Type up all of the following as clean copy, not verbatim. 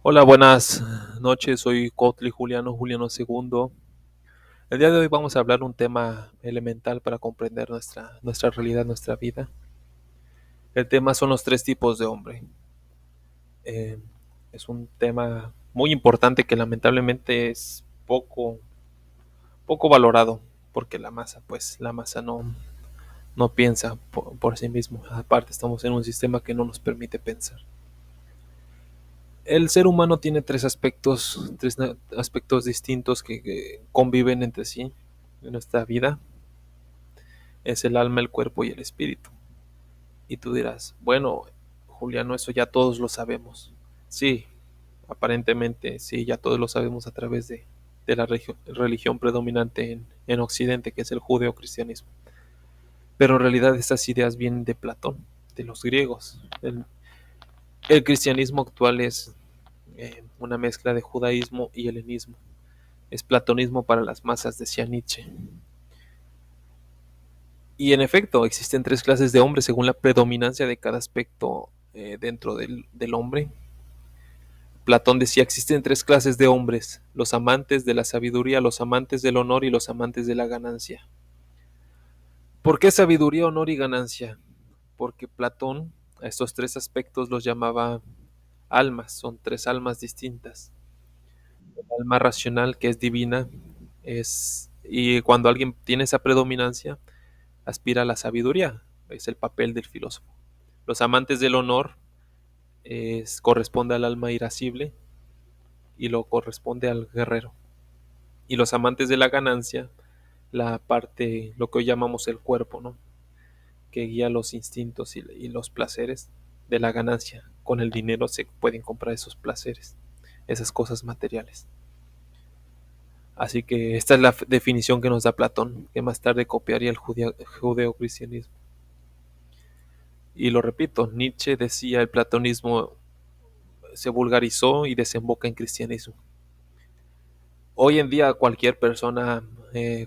Hola, buenas noches. Soy Cotli Juliano II. El día de hoy vamos a hablar de un tema elemental para comprender nuestra realidad, nuestra vida. El tema son los tres tipos de hombre. Eh, es un tema muy importante que lamentablemente es poco valorado porque la masa no piensa por sí mismo. Aparte, estamos en un sistema que no nos permite pensar. El ser humano tiene tres aspectos distintos que conviven entre sí en nuestra vida. Es el alma, el cuerpo y el espíritu. Y tú dirás, bueno, Juliano, eso ya todos lo sabemos. Sí, aparentemente sí, ya todos lo sabemos a través de la religión predominante en Occidente, que es el judeocristianismo. Pero en realidad estas ideas vienen de Platón, de los griegos. El cristianismo actual es una mezcla de judaísmo y helenismo. Es platonismo para las masas, decía Nietzsche. Y en efecto, existen tres clases de hombres según la predominancia de cada aspecto dentro del hombre. Platón decía, existen tres clases de hombres, los amantes de la sabiduría, los amantes del honor y los amantes de la ganancia. ¿Por qué sabiduría, honor y ganancia? Porque Platón a estos tres aspectos los llamaba almas, son tres almas distintas. El alma racional, que es divina, y cuando alguien tiene esa predominancia, aspira a la sabiduría, es el papel del filósofo. Los amantes del honor corresponde al alma irascible y lo corresponde al guerrero. Y los amantes de la ganancia, la parte, lo que hoy llamamos el cuerpo, ¿no? Que guía los instintos y los placeres de la ganancia. Con el dinero se pueden comprar esos placeres, esas cosas materiales. Así que esta es la definición que nos da Platón, que más tarde copiaría el judeocristianismo. Y lo repito, Nietzsche decía el platonismo se vulgarizó y desemboca en cristianismo. Hoy en día cualquier persona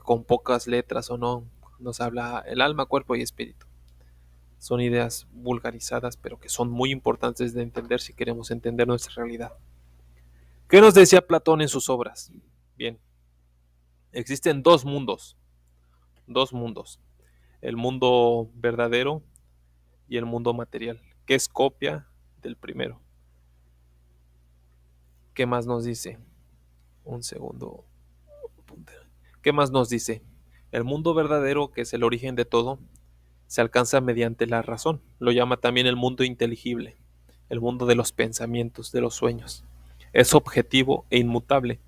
con pocas letras o no nos habla el alma, cuerpo y espíritu. Son ideas vulgarizadas, pero que son muy importantes de entender si queremos entender nuestra realidad. ¿Qué nos decía Platón en sus obras? Bien, existen dos mundos, el mundo verdadero y el mundo material, que es copia del primero. ¿Qué más nos dice? Un segundo. ¿Qué más nos dice? El mundo verdadero, que es el origen de todo, se alcanza mediante la razón. Lo llama también el mundo inteligible, el mundo de los pensamientos, de los sueños. Es objetivo e inmutable.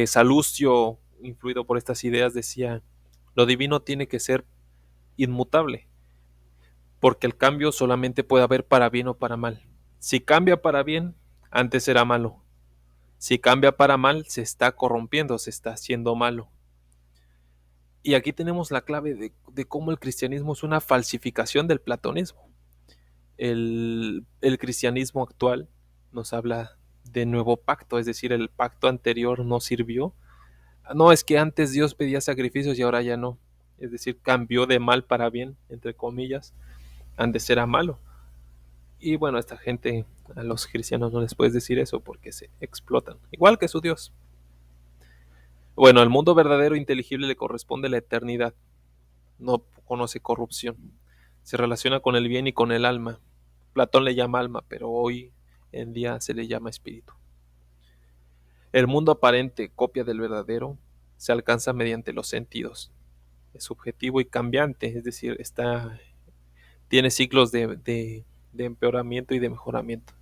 Salustio, influido por estas ideas, decía, lo divino tiene que ser inmutable, porque el cambio solamente puede haber para bien o para mal. Si cambia para bien, antes era malo. Si cambia para mal, se está corrompiendo, se está haciendo malo. Y aquí tenemos la clave de cómo el cristianismo es una falsificación del platonismo. El cristianismo actual nos habla de nuevo pacto, es decir, el pacto anterior no sirvió. No, es que antes Dios pedía sacrificios y ahora ya no. Es decir, cambió de mal para bien, entre comillas. Antes era malo. Y bueno, a esta gente, a los cristianos no les puedes decir eso porque se explotan, igual que su Dios. Bueno, al mundo verdadero e inteligible le corresponde la eternidad. No conoce corrupción. Se relaciona con el bien y con el alma. Platón le llama alma, pero hoy en día se le llama espíritu. El mundo aparente, copia del verdadero, se alcanza mediante los sentidos. Es subjetivo y cambiante, es decir, tiene ciclos de empeoramiento y de mejoramiento.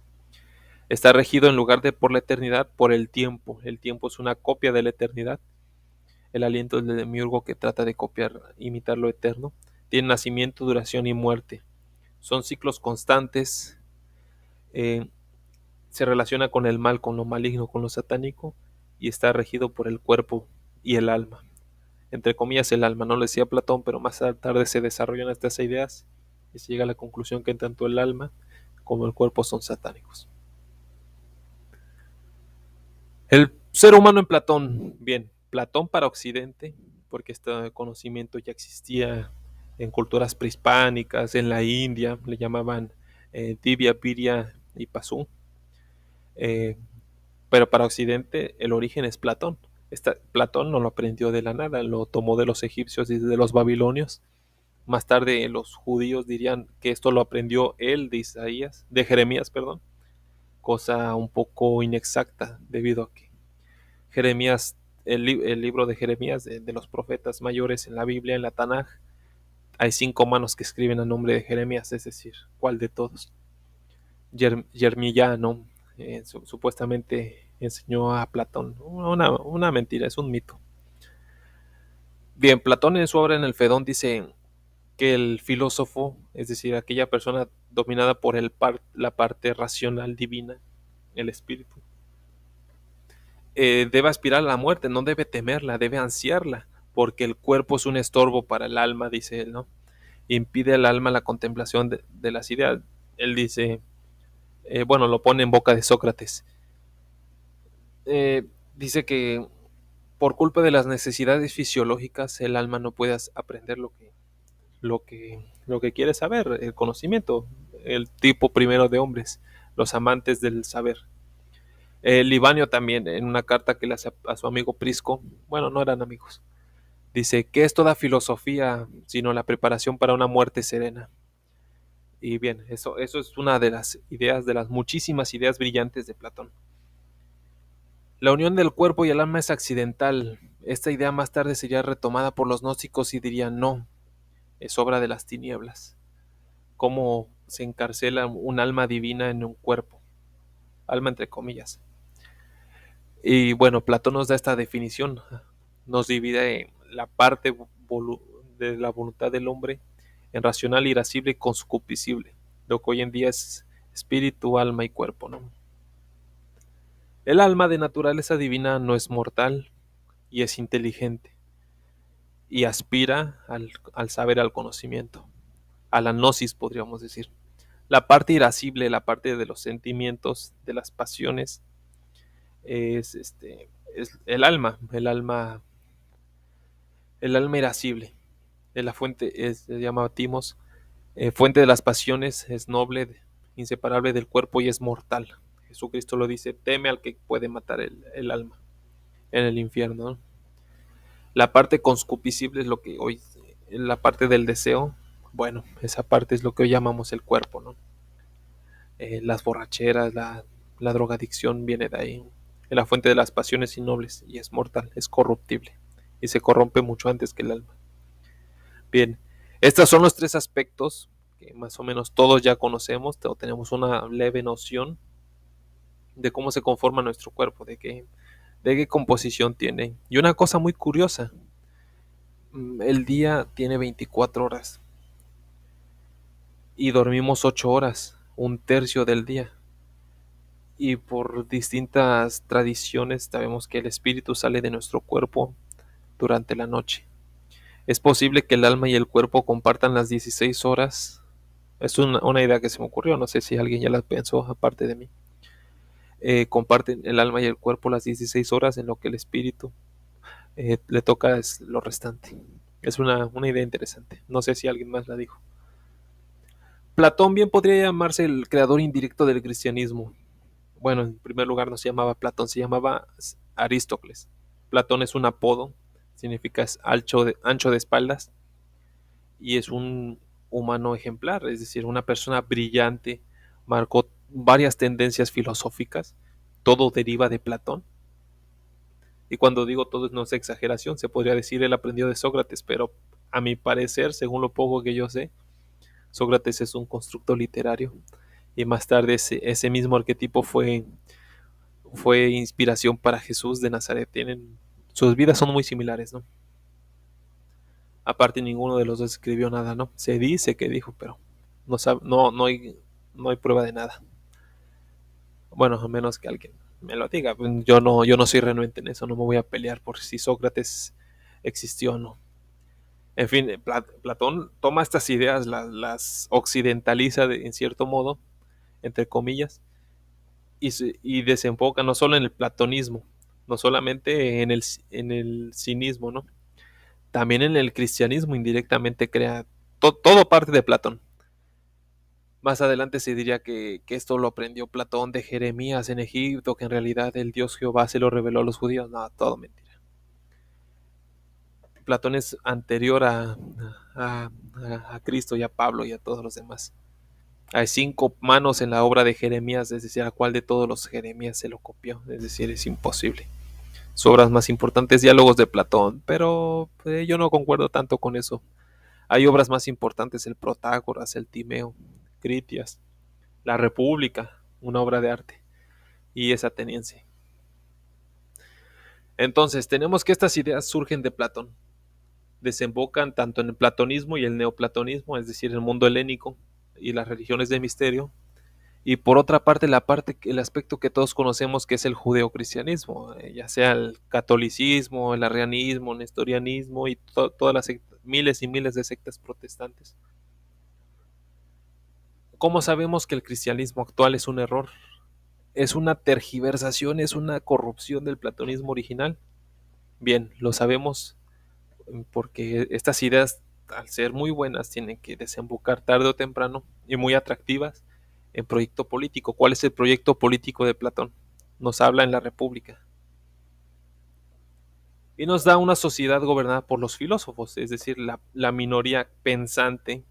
Está regido en lugar de por la eternidad, por el tiempo. El tiempo es una copia de la eternidad. El aliento del demiurgo que trata de copiar, imitar lo eterno. Tiene nacimiento, duración y muerte. Son ciclos constantes. eh, Se relaciona con el mal, con lo maligno, con lo satánico, y está regido por el cuerpo y el alma. Entre comillas, el alma, no lo decía Platón, pero más tarde se desarrollan estas ideas y se llega a la conclusión que tanto el alma como el cuerpo son satánicos. El ser humano en Platón, bien, Platón para Occidente, porque este conocimiento ya existía en culturas prehispánicas, en la India, le llamaban Divya, Virya y Pasú. Eh, pero para Occidente el origen es Platón. Platón no lo aprendió de la nada, lo tomó de los egipcios y de los babilonios. Más tarde los judíos dirían que esto lo aprendió él de Jeremías, perdón, cosa un poco inexacta debido a que Jeremías, el libro de Jeremías de los profetas mayores en la Biblia, en la Tanaj, hay 5 manos que escriben a nombre de Jeremías, es decir, ¿cuál de todos? Jeremías, ¿no? Supuestamente enseñó a Platón. Una mentira, es un mito. Bien, Platón en su obra en el Fedón dice que el filósofo, es decir, aquella persona dominada por la parte racional divina, el espíritu, debe aspirar a la muerte, no debe temerla, debe ansiarla, porque el cuerpo es un estorbo para el alma, dice él, ¿no? Impide al alma la contemplación de las ideas. Él dice, bueno, lo pone en boca de Sócrates. Dice que por culpa de las necesidades fisiológicas el alma no puede aprender lo que quiere saber, el conocimiento, el tipo primero de hombres, los amantes del saber. Libanio también, en una carta que le hace a su amigo Prisco, bueno, no eran amigos, dice que es toda filosofía, sino la preparación para una muerte serena. Y bien, eso es una de las ideas, de las muchísimas ideas brillantes de Platón. La unión del cuerpo y el alma es accidental. Esta idea más tarde sería retomada por los gnósticos y dirían no, es obra de las tinieblas. Cómo se encarcela un alma divina en un cuerpo, alma entre comillas. Y bueno, Platón nos da esta definición, nos divide la parte de la voluntad del hombre en racional, irascible y concupiscible, lo que hoy en día es espíritu, alma y cuerpo, ¿no? El alma de naturaleza divina no es mortal y es inteligente y aspira al saber, al conocimiento, a la gnosis podríamos decir. La parte irascible, la parte de los sentimientos, de las pasiones, es el alma irascible. De la fuente se llama Timos, fuente de las pasiones, es noble, inseparable del cuerpo y es mortal. Jesucristo lo dice, teme al que puede matar el alma en el infierno, ¿no? La parte conscupiscible es lo que hoy, la parte del deseo, bueno, esa parte es lo que hoy llamamos el cuerpo, ¿no? Las borracheras, la drogadicción viene de ahí. Es la fuente de las pasiones innobles y es mortal, es corruptible y se corrompe mucho antes que el alma. Bien, estos son los 3 aspectos que más o menos todos ya conocemos, o tenemos una leve noción de cómo se conforma nuestro cuerpo, de qué composición tiene. Y una cosa muy curiosa, el día tiene 24 horas y dormimos 8 horas, un tercio del día. Y por distintas tradiciones sabemos que el espíritu sale de nuestro cuerpo durante la noche. Es posible que el alma y el cuerpo compartan las 16 horas. Es una idea que se me ocurrió, no sé si alguien ya la pensó aparte de mí. Comparten el alma y el cuerpo las 16 horas, en lo que el espíritu le toca es lo restante. Es una idea interesante. No sé si alguien más la dijo. Platón bien podría llamarse el creador indirecto del cristianismo. Bueno, en primer lugar no se llamaba Platón, se llamaba Aristócles. Platón es un apodo, significa es ancho de espaldas y es un humano ejemplar, es decir, una persona brillante, marcó varias tendencias filosóficas, todo deriva de Platón. Y cuando digo todo no es exageración, se podría decir él aprendió de Sócrates, pero a mi parecer, según lo poco que yo sé, Sócrates es un constructo literario y más tarde ese mismo arquetipo fue inspiración para Jesús de Nazaret. Sus vidas son muy similares, ¿no? Aparte ninguno de los dos escribió nada, ¿no? Se dice que dijo, pero no hay prueba de nada. Bueno, a menos que alguien me lo diga. Yo no soy renuente en eso, no me voy a pelear por si Sócrates existió o no. En fin, Platón toma estas ideas, las occidentaliza en cierto modo, entre comillas, y desemboca no solo en el platonismo, no solamente en el cinismo, ¿no? También en el cristianismo indirectamente crea todo parte de Platón. Más adelante se diría que esto lo aprendió Platón de Jeremías en Egipto, que en realidad el Dios Jehová se lo reveló a los judíos. No, todo mentira. Platón es anterior a, a Cristo y a Pablo y a todos los demás. Hay 5 manos en la obra de Jeremías, es decir, a cuál de todos los Jeremías se lo copió, es decir, es imposible. Su obra más importante es Diálogos de Platón, pero yo no concuerdo tanto con eso. Hay obras más importantes, el Protágoras, el Timeo, Critias, la República, una obra de arte, y es ateniense. Entonces, tenemos que estas ideas surgen de Platón, desembocan tanto en el platonismo y el neoplatonismo, es decir, el mundo helénico y las religiones de misterio, y por otra parte, el aspecto que todos conocemos que es el judeocristianismo, ya sea el catolicismo, el arrianismo, el nestorianismo y todas las miles y miles de sectas protestantes. ¿Cómo sabemos que el cristianismo actual es un error? Es una tergiversación, es una corrupción del platonismo original. Bien, lo sabemos porque estas ideas, al ser muy buenas, tienen que desembocar tarde o temprano y muy atractivas en proyecto político. ¿Cuál es el proyecto político de Platón? Nos habla en la República y nos da una sociedad gobernada por los filósofos, es decir, la minoría pensante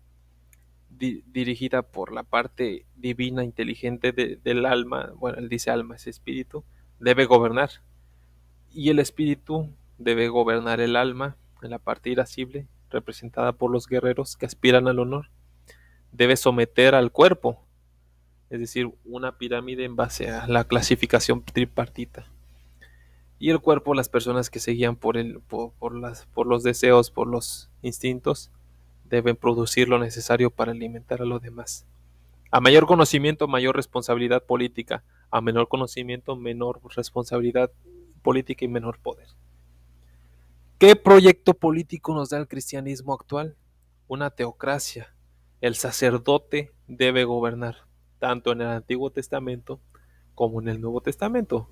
dirigida por la parte divina, inteligente del alma, bueno, él dice alma, es espíritu, debe gobernar. Y el espíritu debe gobernar el alma en la parte irascible, representada por los guerreros que aspiran al honor. Debe someter al cuerpo, es decir, una pirámide en base a la clasificación tripartita. Y el cuerpo, las personas que se guían por los deseos, por los instintos, deben producir lo necesario para alimentar a los demás. A mayor conocimiento, mayor responsabilidad política. A menor conocimiento, menor responsabilidad política y menor poder. ¿Qué proyecto político nos da el cristianismo actual? Una teocracia. El sacerdote debe gobernar, tanto en el Antiguo Testamento como en el Nuevo Testamento.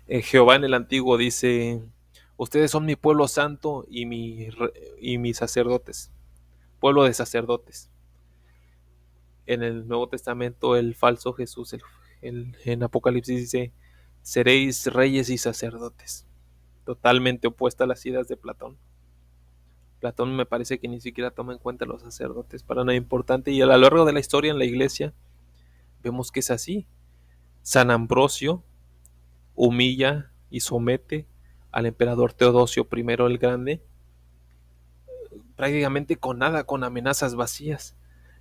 Jehová en el Antiguo dice, ustedes son mi pueblo santo y mis sacerdotes, pueblo de sacerdotes. En el Nuevo Testamento el falso Jesús en Apocalipsis dice, seréis reyes y sacerdotes. Totalmente opuesta a las ideas de Platón. Platón me parece que ni siquiera toma en cuenta a los sacerdotes para nada importante, y a lo largo de la historia en la iglesia vemos que es así. San Ambrosio humilla y somete al emperador Teodosio I el Grande prácticamente con nada, con amenazas vacías.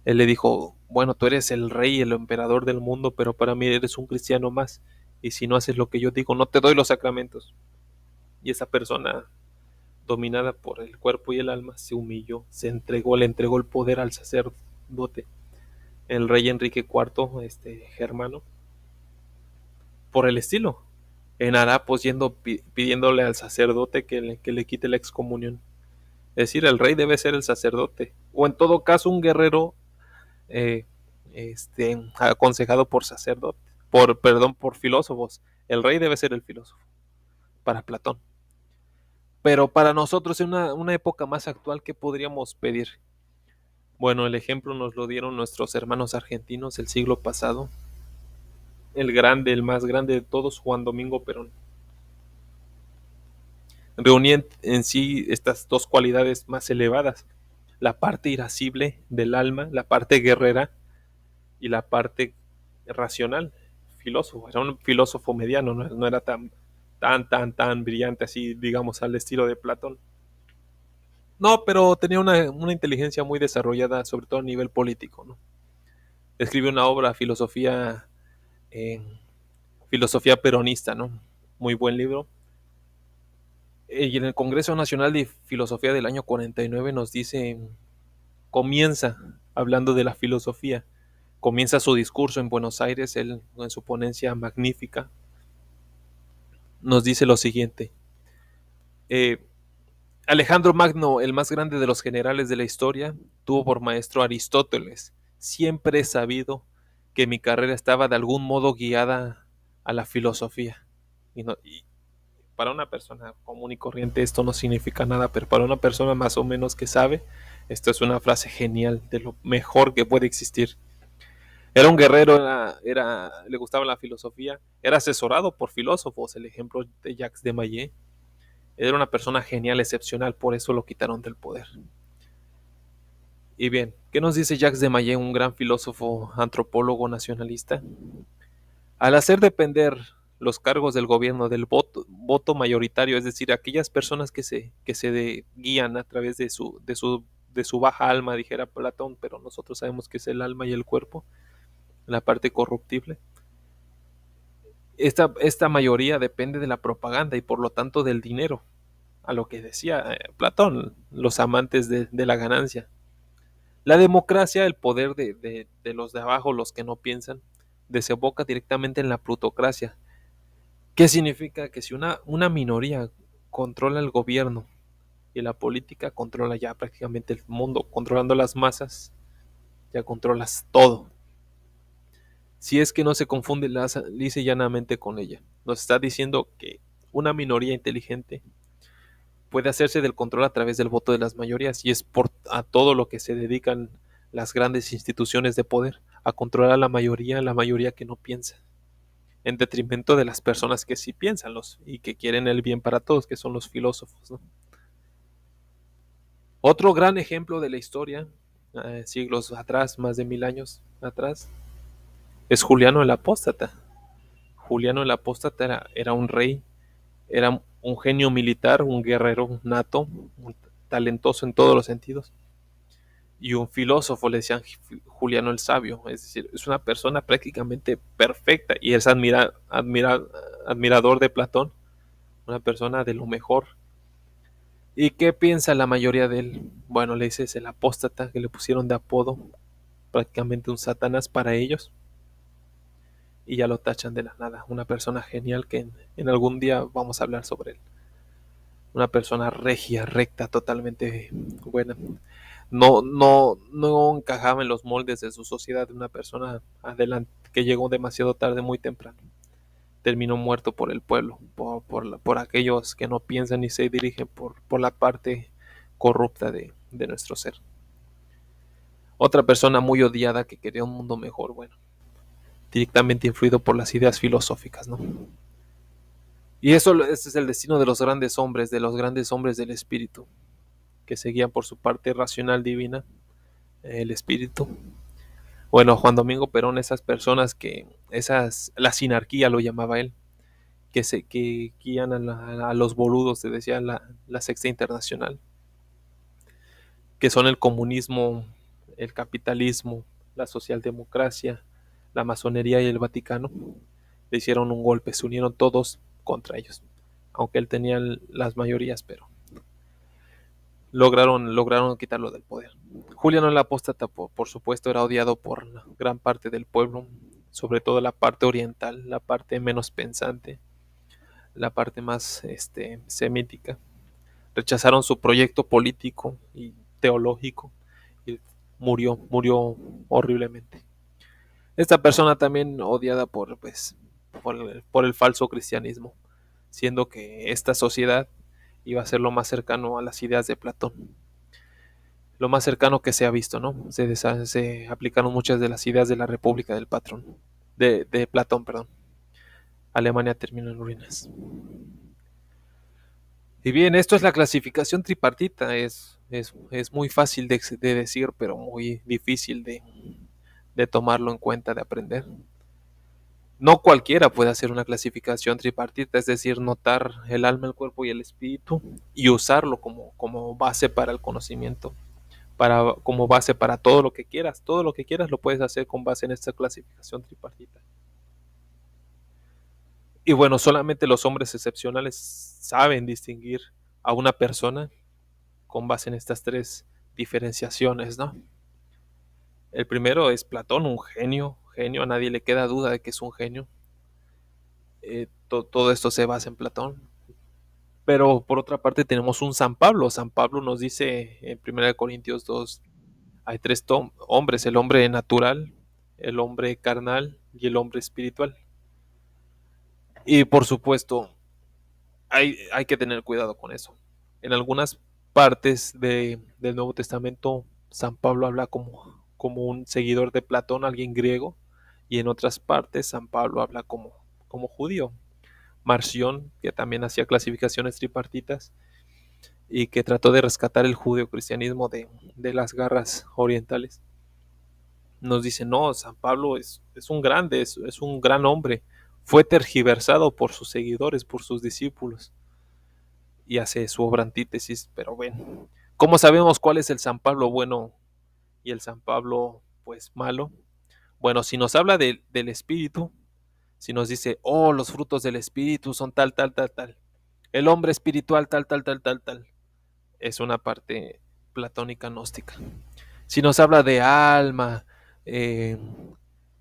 Él le dijo, bueno, tú eres el rey y el emperador del mundo, pero para mí eres un cristiano más, y si no haces lo que yo digo, no te doy los sacramentos. Y esa persona, dominada por el cuerpo y el alma, se humilló, se entregó, le entregó el poder al sacerdote, el rey Enrique IV, germano, por el estilo. En Harapos yendo pidiéndole al sacerdote que le quite la excomunión. Es decir, el rey debe ser el sacerdote, o en todo caso un guerrero eh, aconsejado por sacerdotes, por filósofos. El rey debe ser el filósofo, para Platón. Pero para nosotros en una época más actual, ¿qué podríamos pedir? Bueno, el ejemplo nos lo dieron nuestros hermanos argentinos el siglo pasado. El grande, el más grande de todos, Juan Domingo Perón. Reunía en sí estas dos cualidades más elevadas, la parte irascible del alma, la parte guerrera y la parte racional, filósofo. Era un filósofo mediano, no era tan brillante así, digamos, al estilo de Platón. No, pero tenía una inteligencia muy desarrollada, sobre todo a nivel político, ¿no? Escribe una obra, eh, filosofía peronista, ¿no? Muy buen libro. Y en el Congreso Nacional de Filosofía del año 49 nos dice, comienza hablando de la filosofía, comienza su discurso en Buenos Aires, él en su ponencia magnífica, nos dice lo siguiente, eh, Alejandro Magno, el más grande de los generales de la historia, tuvo por maestro a Aristóteles. Siempre he sabido que mi carrera estaba de algún modo guiada a la filosofía. Y para una persona común y corriente esto no significa nada, pero para una persona más o menos que sabe, Esta es una frase genial, de lo mejor que puede existir. Era un guerrero, le gustaba la filosofía, era asesorado por filósofos, el ejemplo de Jacques de Maillet. Era una persona genial, excepcional, por eso lo quitaron del poder. Y bien, ¿qué nos dice Jacques de Maillet, un gran filósofo, antropólogo nacionalista? Al hacer depender los cargos del gobierno del voto mayoritario, es decir, aquellas personas que se guían a través de su baja alma, dijera Platón, pero nosotros sabemos que es el alma y el cuerpo, la parte corruptible. Esta mayoría depende de la propaganda y por lo tanto del dinero, a lo que decía Platón, los amantes de la ganancia. La democracia, el poder de los de abajo, los que no piensan, desemboca directamente en la plutocracia. ¿Qué significa? Que si una minoría controla el gobierno y la política, controla ya prácticamente el mundo, controlando las masas, ya controlas todo. Si es que no se confunde lisa y llanamente con ella. Nos está diciendo que una minoría inteligente puede hacerse del control a través del voto de las mayorías y es por a todo lo que se dedican las grandes instituciones de poder, a controlar a la mayoría que no piensa, en detrimento de las personas que sí piensan y que quieren el bien para todos, que son los filósofos, ¿no? Otro gran ejemplo de la historia, siglos atrás, más de 1000 años atrás, es Juliano el Apóstata. Juliano el Apóstata era un rey, era un genio militar, un guerrero nato, un talentoso en todos los sentidos, y un filósofo, le decían Juliano el Sabio, es decir, es una persona prácticamente perfecta y es admirador de Platón, una persona de lo mejor. ¿Y qué piensa la mayoría de él? Bueno, le dices el apóstata, que le pusieron de apodo, prácticamente un Satanás para ellos, y ya lo tachan de la nada. Una persona genial que en algún día vamos a hablar sobre él. Una persona regia, recta, totalmente buena. No encajaba en los moldes de su sociedad, de una persona adelante, que llegó demasiado tarde, muy temprano. Terminó muerto por el pueblo, por aquellos que no piensan ni se dirigen por la parte corrupta de nuestro ser. Otra persona muy odiada que quería un mundo mejor, bueno, directamente influido por las ideas filosóficas, ¿no? Y ese es el destino de los grandes hombres, del espíritu, que seguían por su parte racional divina, el espíritu. Bueno, Juan Domingo Perón, la sinarquía lo llamaba él, que guían a los boludos, se decía la sexta internacional, que son el comunismo, el capitalismo, la socialdemocracia, la masonería y el Vaticano. Le hicieron un golpe, se unieron todos contra ellos, aunque él tenía las mayorías, pero lograron quitarlo del poder. Juliano el Apóstata, por supuesto, era odiado por gran parte del pueblo, sobre todo la parte oriental, la parte menos pensante, la parte más semítica. Rechazaron su proyecto político y teológico y murió horriblemente. Esta persona también odiada por el falso cristianismo, siendo que esta sociedad iba a ser lo más cercano a las ideas de Platón, lo más cercano que se ha visto, ¿no? Se aplicaron muchas de las ideas de la República del Patrón, de Platón, perdón. Alemania terminó en ruinas. Y bien, esto es la clasificación tripartita. Es muy fácil de decir, pero muy difícil de tomarlo en cuenta, de aprender. No cualquiera puede hacer una clasificación tripartita, es decir, notar el alma, el cuerpo y el espíritu y usarlo como base para el conocimiento, como base para todo lo que quieras. Todo lo que quieras lo puedes hacer con base en esta clasificación tripartita. Y bueno, solamente los hombres excepcionales saben distinguir a una persona con base en estas tres diferenciaciones, ¿no? El primero es Platón, un genio, a nadie le queda duda de que es un genio. Todo esto se basa en Platón. Pero por otra parte tenemos un San Pablo. San Pablo nos dice en 1 Corintios 2, hay tres hombres, el hombre natural, el hombre carnal y el hombre espiritual. Y por supuesto, hay que tener cuidado con eso. En algunas partes del Nuevo Testamento, San Pablo habla como un seguidor de Platón, alguien griego, y en otras partes San Pablo habla como judío. Marción, que también hacía clasificaciones tripartitas y que trató de rescatar el judeocristianismo de las garras orientales, nos dice, no, San Pablo es un grande, es un gran hombre, fue tergiversado por sus seguidores, por sus discípulos, y hace su obra antítesis, pero bueno, ¿cómo sabemos cuál es el San Pablo bueno y el San Pablo pues malo? Bueno, si nos habla del Espíritu, si nos dice, oh, los frutos del Espíritu son tal, tal, tal, tal, el hombre espiritual tal, tal, tal, tal, tal, es una parte platónica gnóstica. Si nos habla de alma, eh,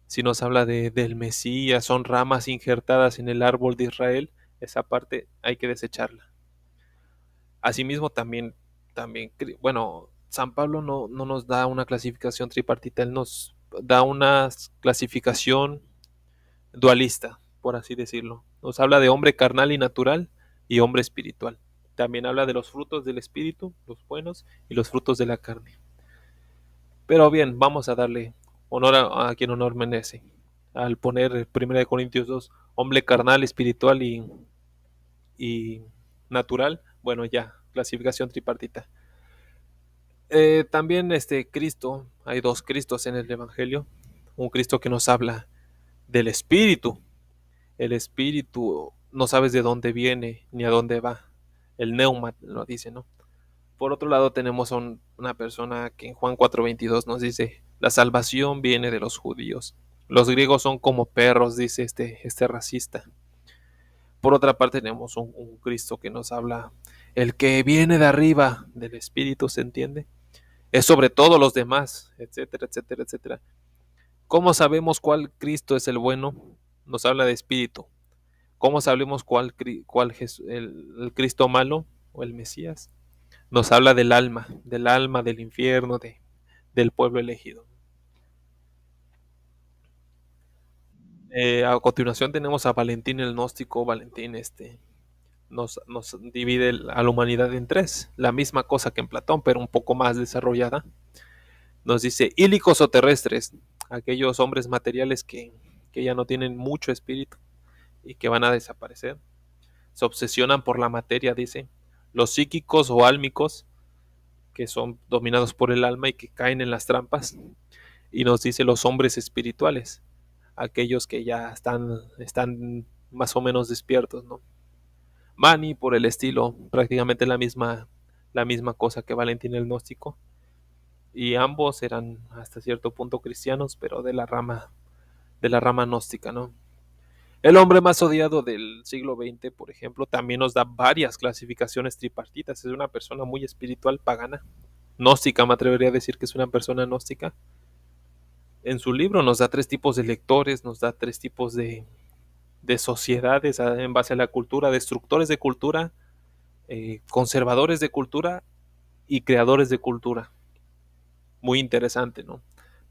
si nos habla del Mesías, son ramas injertadas en el árbol de Israel, esa parte hay que desecharla. Asimismo, también bueno, San Pablo no nos da una clasificación tripartita, él nos da una clasificación dualista, por así decirlo. Nos habla de hombre carnal y natural y hombre espiritual. También habla de los frutos del espíritu, los buenos, y los frutos de la carne. Pero bien, vamos a darle honor a quien honor merece. Al poner 1 Corintios 2, hombre carnal, espiritual y natural, bueno, ya, clasificación tripartita. También Cristo, hay dos Cristos en el Evangelio. Un Cristo que nos habla del Espíritu. El Espíritu no sabes de dónde viene ni a dónde va. El neuma lo dice, ¿no? Por otro lado tenemos a una persona que en Juan 4:22 nos dice, la salvación viene de los judíos. Los griegos son como perros, dice este racista. Por otra parte tenemos un Cristo que nos habla, el que viene de arriba del Espíritu, ¿se entiende? Es sobre todos los demás, etcétera, etcétera, etcétera. ¿Cómo sabemos cuál Cristo es el bueno? Nos habla de Espíritu. ¿Cómo sabemos cuál el Cristo malo o el Mesías? Nos habla del alma, del infierno, del pueblo elegido. A continuación tenemos a Valentín el gnóstico. Valentín nos divide a la humanidad en tres, la misma cosa que en Platón, pero un poco más desarrollada. Nos dice ílicos o terrestres, aquellos hombres materiales que ya no tienen mucho espíritu y que van a desaparecer. Se obsesionan por la materia, dice. Los psíquicos o álmicos, que son dominados por el alma y que caen en las trampas. Y nos dice los hombres espirituales, aquellos que ya están más o menos despiertos, ¿no? Mani, por el estilo, prácticamente la misma cosa que Valentín el Gnóstico. Y ambos eran hasta cierto punto cristianos, pero de la rama gnóstica, ¿no? El hombre más odiado del siglo XX, por ejemplo, también nos da varias clasificaciones tripartitas. Es una persona muy espiritual, pagana, gnóstica, me atrevería a decir que es una persona gnóstica. En su libro nos da tres tipos de lectores, nos da tres tipos de sociedades en base a la cultura, destructores de cultura, conservadores de cultura y creadores de cultura. Muy interesante, ¿no?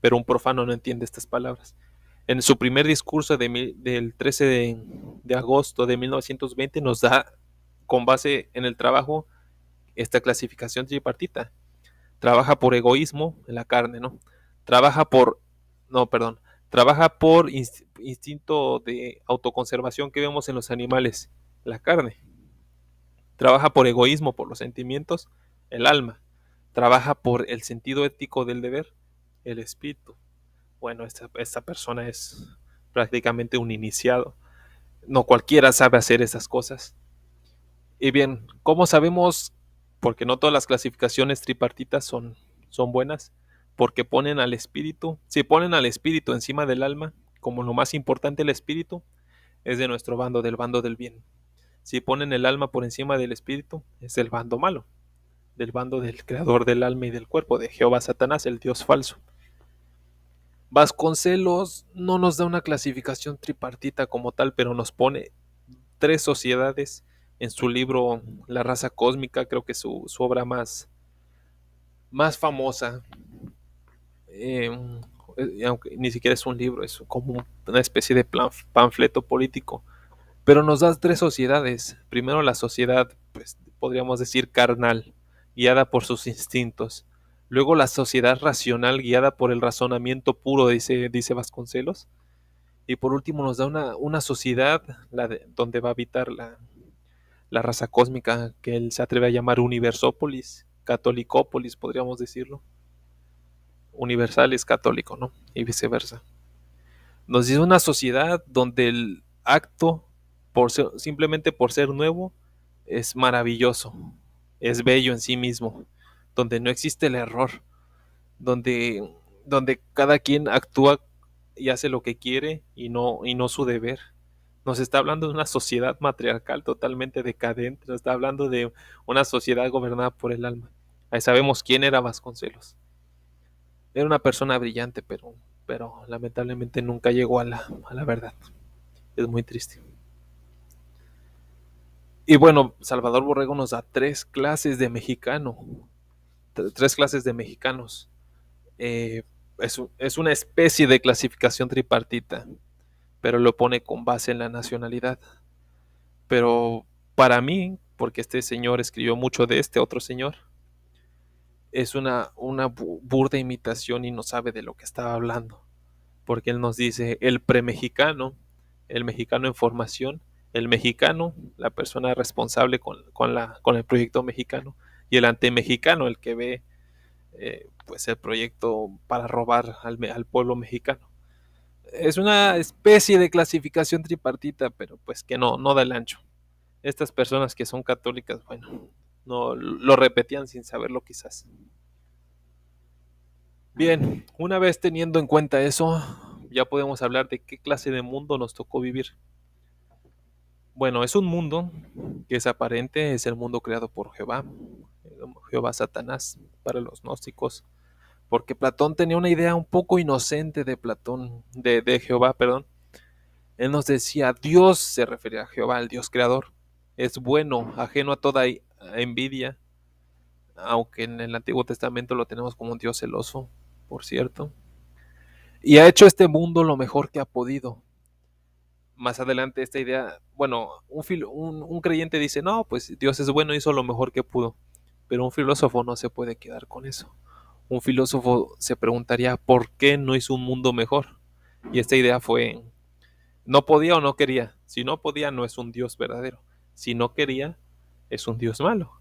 Pero un profano no entiende estas palabras. En su primer discurso del 13 de agosto de 1920 nos da, con base en el trabajo, esta clasificación tripartita. Trabaja por egoísmo en la carne, ¿no? Trabaja por, no, perdón, trabaja por instinto de autoconservación que vemos en los animales, la carne. Trabaja por egoísmo, por los sentimientos, el alma. Trabaja por el sentido ético del deber, el espíritu. Bueno, esta persona es prácticamente un iniciado. No cualquiera sabe hacer esas cosas. Y bien, ¿cómo sabemos? Porque no todas las clasificaciones tripartitas son buenas, porque ponen al espíritu, si ponen al espíritu encima del alma, como lo más importante el espíritu, es de nuestro bando, del bando del bien. Si ponen el alma por encima del espíritu, es del bando malo, del bando del creador del alma y del cuerpo, de Jehová Satanás, el Dios falso. Vasconcelos no nos da una clasificación tripartita como tal, pero nos pone tres sociedades en su libro La raza cósmica, creo que su obra más famosa, eh, aunque ni siquiera es un libro, es como una especie de panfleto político, pero nos da tres sociedades. Primero la sociedad, pues podríamos decir carnal, guiada por sus instintos. Luego la sociedad racional, guiada por el razonamiento puro, dice Vasconcelos. Y por último nos da una sociedad donde va a habitar la raza cósmica que él se atreve a llamar Universópolis, Catolicópolis, podríamos decirlo. Universal es católico, ¿no? Y viceversa. Nos dice una sociedad donde el acto, simplemente por ser nuevo, es maravilloso, es bello en sí mismo, donde no existe el error, donde cada quien actúa y hace lo que quiere y no su deber. Nos está hablando de una sociedad matriarcal totalmente decadente, nos está hablando de una sociedad gobernada por el alma. Ahí sabemos quién era Vasconcelos. Era una persona brillante, pero lamentablemente nunca llegó a la verdad. Es muy triste. Y bueno, Salvador Borrego nos da tres clases de mexicano, tres clases de mexicanos. Eh, es una especie de clasificación tripartita, pero lo pone con base en la nacionalidad. Pero para mí, porque este señor escribió mucho de este otro señor, es una burda imitación y no sabe de lo que estaba hablando. Porque él nos dice el premexicano, el mexicano en formación, el mexicano, la persona responsable con el proyecto mexicano, y el antemexicano, el que ve pues el proyecto para robar al pueblo mexicano. Es una especie de clasificación tripartita, pero pues que no da el ancho. Estas personas que son católicas, bueno, no lo repetían sin saberlo quizás. Bien, una vez teniendo en cuenta eso, ya podemos hablar de qué clase de mundo nos tocó vivir. Bueno, es un mundo que es aparente, es el mundo creado por Jehová, Jehová Satanás para los gnósticos, porque Platón tenía una idea un poco inocente de Platón, de Jehová, perdón. Él nos decía, Dios se refería a Jehová, el Dios creador, es bueno, ajeno a toda envidia, aunque en el Antiguo Testamento lo tenemos como un Dios celoso, por cierto, y ha hecho este mundo lo mejor que ha podido. Más adelante esta idea, bueno, un creyente dice, no, pues Dios es bueno, hizo lo mejor que pudo, pero un filósofo no se puede quedar con eso. Un filósofo se preguntaría, ¿por qué no hizo un mundo mejor? Y esta idea fue, no podía o no quería. Si no podía, no es un Dios verdadero. Si no quería, es un Dios malo.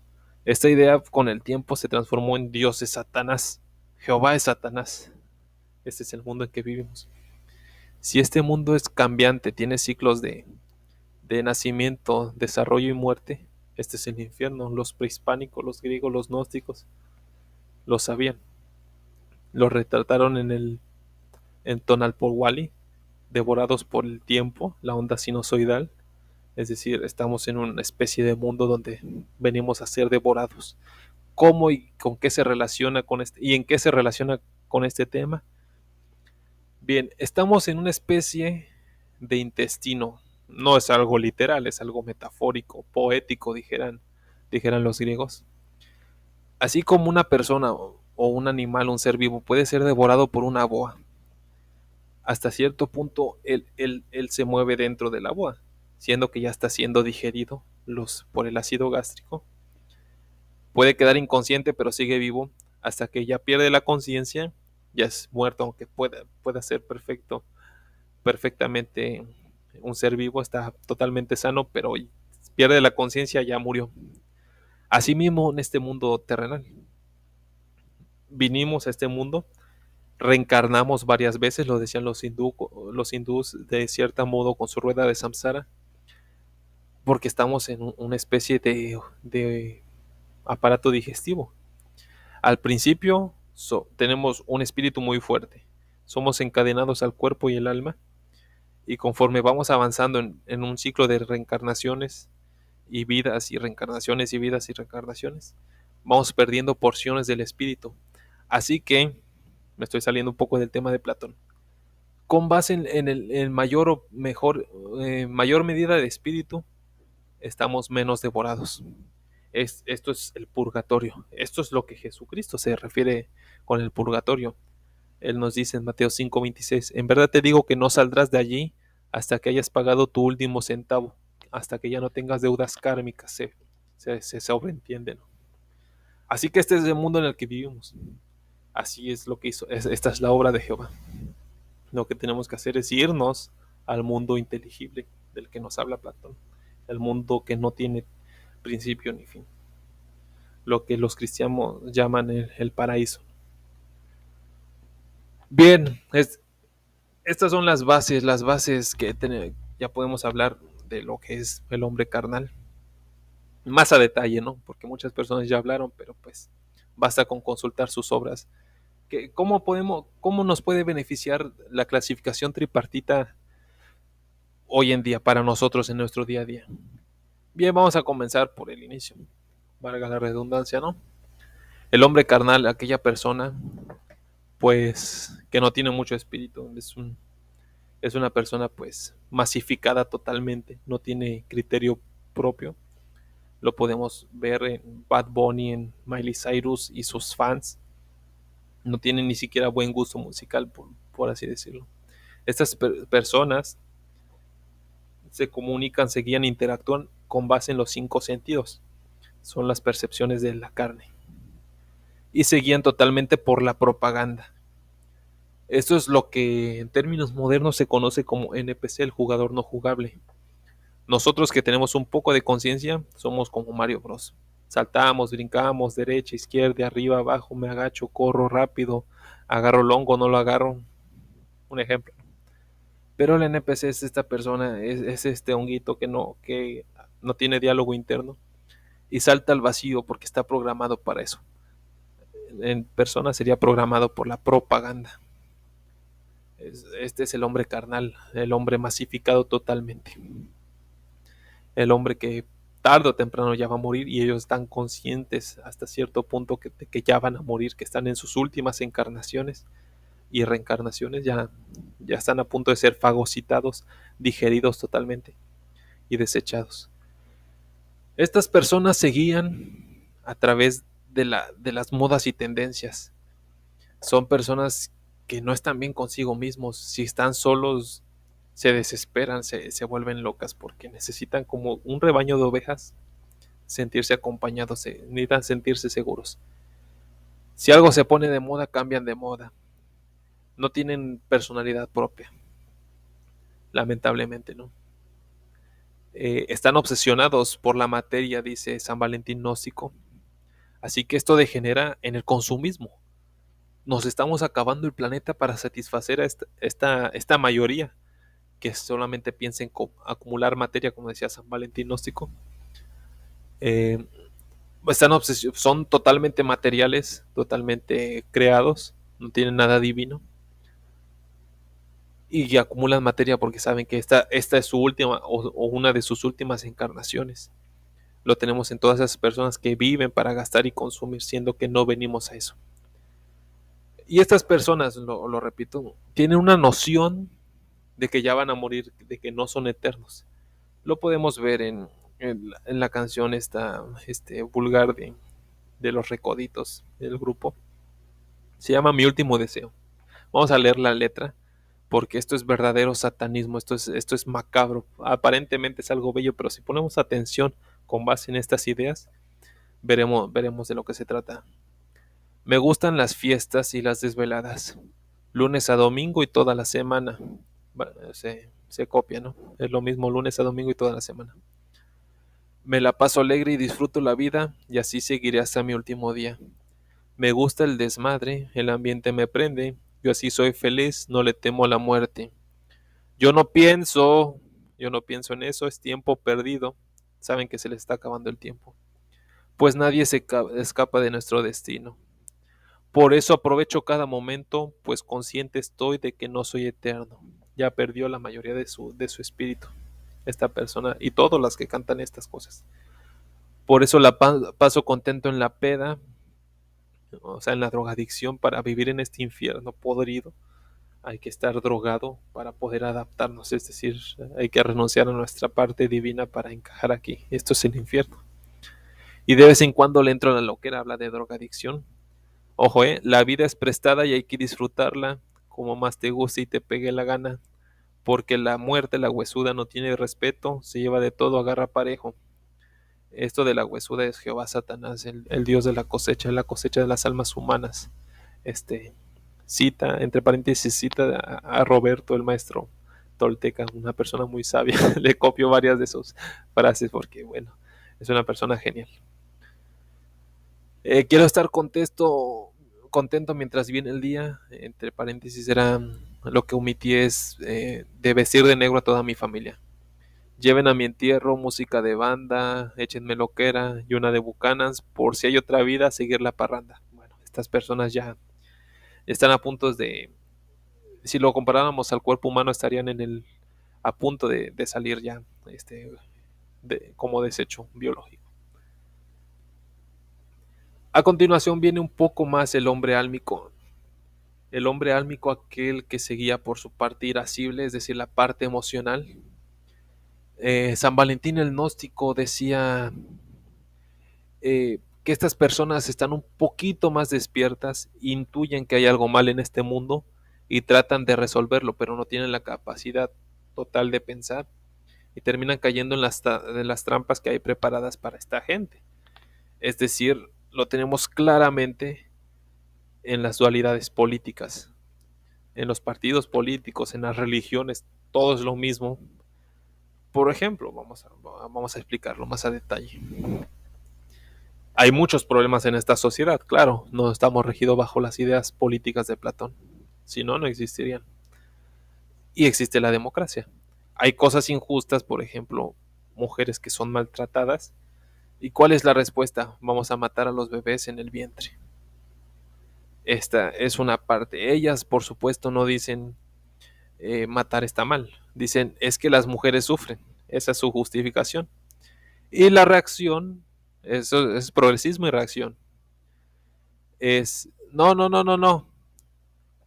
Esta idea con el tiempo se transformó en Dios de Satanás. Jehová es Satanás. Este es el mundo en que vivimos. Si este mundo es cambiante, tiene ciclos de nacimiento, desarrollo y muerte, este es el infierno. Los prehispánicos, los griegos, los gnósticos lo sabían. Lo retrataron en Tonalpohualli, devorados por el tiempo, la onda sinusoidal. Es decir, estamos en una especie de mundo donde venimos a ser devorados. ¿Cómo y con qué se relaciona con este y en qué se relaciona con este tema? Bien, estamos en una especie de intestino. No es algo literal, es algo metafórico, poético, dijeran los griegos. Así como una persona o un animal, un ser vivo, puede ser devorado por una boa, hasta cierto punto él se mueve dentro de la boa, siendo que ya está siendo digerido por el ácido gástrico. Puede quedar inconsciente, pero sigue vivo hasta que ya pierde la conciencia, ya es muerto, aunque pueda ser perfectamente un ser vivo, está totalmente sano, pero pierde la conciencia, ya murió. Asimismo, en este mundo terrenal, vinimos a este mundo, reencarnamos varias veces, lo decían los hindús de cierto modo con su rueda de samsara, porque estamos en una especie de aparato digestivo. Al principio tenemos un espíritu muy fuerte, somos encadenados al cuerpo y el alma, y conforme vamos avanzando en un ciclo de reencarnaciones y vidas y reencarnaciones y vidas y reencarnaciones, vamos perdiendo porciones del espíritu. Así que me estoy saliendo un poco del tema de Platón. Con base en mayor o mejor, mayor medida de espíritu, estamos menos devorados. Esto es el purgatorio. Esto es lo que Jesucristo se refiere con el purgatorio. Él nos dice en Mateo 5:26, en verdad te digo que no saldrás de allí hasta que hayas pagado tu último centavo, hasta que ya no tengas deudas kármicas, se sobreentiende, ¿no? Así que este es el mundo en el que vivimos. Así es lo que hizo. Esta es la obra de Jehová. Lo que tenemos que hacer es irnos al mundo inteligible del que nos habla Platón. El mundo que no tiene principio ni fin. Lo que los cristianos llaman el paraíso. Bien, estas son las bases que ya podemos hablar de lo que es el hombre carnal. Más a detalle, ¿no? Porque muchas personas ya hablaron, pero pues basta con consultar sus obras. ¿Cómo nos puede beneficiar la clasificación tripartita hoy en día para nosotros en nuestro día a día? Bien, vamos a comenzar por el inicio. Valga la redundancia, ¿no? El hombre carnal, aquella persona, pues, que no tiene mucho espíritu, es una persona, pues, masificada totalmente, no tiene criterio propio. Lo podemos ver en Bad Bunny, en Miley Cyrus y sus fans. No tienen ni siquiera buen gusto musical, por así decirlo. Estas personas se comunican, se guían, interactúan con base en los cinco sentidos. Son las percepciones de la carne. Y se guían totalmente por la propaganda. Esto es lo que en términos modernos se conoce como NPC, el jugador no jugable. Nosotros que tenemos un poco de conciencia somos como Mario Bros. Saltamos, brincamos, derecha, izquierda, arriba, abajo, me agacho, corro rápido, agarro el hongo, no lo agarro. Un ejemplo. Pero el NPC es esta persona, es este honguito que no tiene diálogo interno y salta al vacío porque está programado para eso. En persona sería programado por la propaganda. Este es el hombre carnal, el hombre masificado totalmente. El hombre que tarde o temprano ya va a morir y ellos están conscientes hasta cierto punto que ya van a morir, que están en sus últimas encarnaciones y reencarnaciones, ya están a punto de ser fagocitados, digeridos totalmente y desechados. Estas personas se guían a través de las modas y tendencias. Son personas que no están bien consigo mismos. Si están solos, se desesperan, se vuelven locas porque necesitan como un rebaño de ovejas sentirse acompañados, necesitan sentirse seguros. Si algo se pone de moda, cambian de moda. No tienen personalidad propia, lamentablemente, ¿no? Están obsesionados por la materia, dice San Valentín gnóstico. Así que esto degenera en el consumismo. Nos estamos acabando el planeta para satisfacer a esta mayoría que solamente piensa en acumular materia, como decía San Valentín gnóstico. Eh, son totalmente materiales, totalmente creados, no tienen nada divino y acumulan materia porque saben que esta es su última o una de sus últimas encarnaciones. Lo tenemos en todas esas personas que viven para gastar y consumir, siendo que no venimos a eso. Y estas personas, lo repito, tienen una noción de que ya van a morir, de que no son eternos. Lo podemos ver en la canción vulgar de los Recoditos del grupo. Se llama Mi Último Deseo. Vamos a leer la letra porque esto es verdadero satanismo, esto es macabro. Aparentemente es algo bello, pero si ponemos atención con base en estas ideas, veremos de lo que se trata. Me gustan las fiestas y las desveladas, lunes a domingo y toda la semana. Bueno, se copia, ¿no? Es lo mismo lunes a domingo y toda la semana. Me la paso alegre y disfruto la vida y así seguiré hasta mi último día. Me gusta el desmadre, el ambiente me prende, yo así soy feliz, no le temo a la muerte. Yo no pienso, yo no pienso en eso, es tiempo perdido. Saben que se les está acabando el tiempo. Pues nadie se escapa de nuestro destino. Por eso aprovecho cada momento, pues consciente estoy de que no soy eterno. Ya perdió la mayoría de su espíritu, esta persona, y todas las que cantan estas cosas. Por eso la paso contento en la peda, o sea, en la drogadicción, para vivir en este infierno podrido. Hay que estar drogado para poder adaptarnos, es decir, hay que renunciar a nuestra parte divina para encajar aquí. Esto es el infierno. Y de vez en cuando le entro a la loquera, habla de drogadicción. Ojo, la vida es prestada y hay que disfrutarla como más te guste y te pegue la gana, porque la muerte, la huesuda, no tiene respeto, se lleva de todo, agarra parejo. Esto de la huesuda es Jehová Satanás, el dios de la cosecha de las almas humanas. Este, cita, entre paréntesis, cita a Roberto, el maestro tolteca, una persona muy sabia. Le copio varias de sus frases porque, bueno, es una persona genial. Quiero estar contento mientras viene el día. Entre paréntesis, era lo que omití es de vestir de negro a toda mi familia. Lleven a mi entierro música de banda, échenme loquera y una de bucanas, por si hay otra vida, seguir la parranda. Bueno, estas personas ya están a punto de, si lo comparáramos al cuerpo humano, estarían a punto de salir ya como desecho biológico. A continuación viene un poco más el hombre álmico. El hombre álmico, aquel que seguía por su parte irascible, es decir, la parte emocional. San Valentín el gnóstico decía que estas personas están un poquito más despiertas, intuyen que hay algo mal en este mundo y tratan de resolverlo, pero no tienen la capacidad total de pensar y terminan cayendo en las trampas que hay preparadas para esta gente. Es decir, lo tenemos claramente en las dualidades políticas, en los partidos políticos, en las religiones, todo es lo mismo. Por ejemplo, vamos a explicarlo más a detalle. Hay muchos problemas en esta sociedad, claro, no estamos regidos bajo las ideas políticas de Platón, si no, no existirían. Y existe la democracia. Hay cosas injustas, por ejemplo, mujeres que son maltratadas. ¿Y cuál es la respuesta? Vamos a matar a los bebés en el vientre. Esta es una parte. Ellas, por supuesto, no dicen matar está mal. Dicen es que las mujeres sufren. Esa es su justificación. Y la reacción, eso es progresismo y reacción. Es, no, no, no, no, no.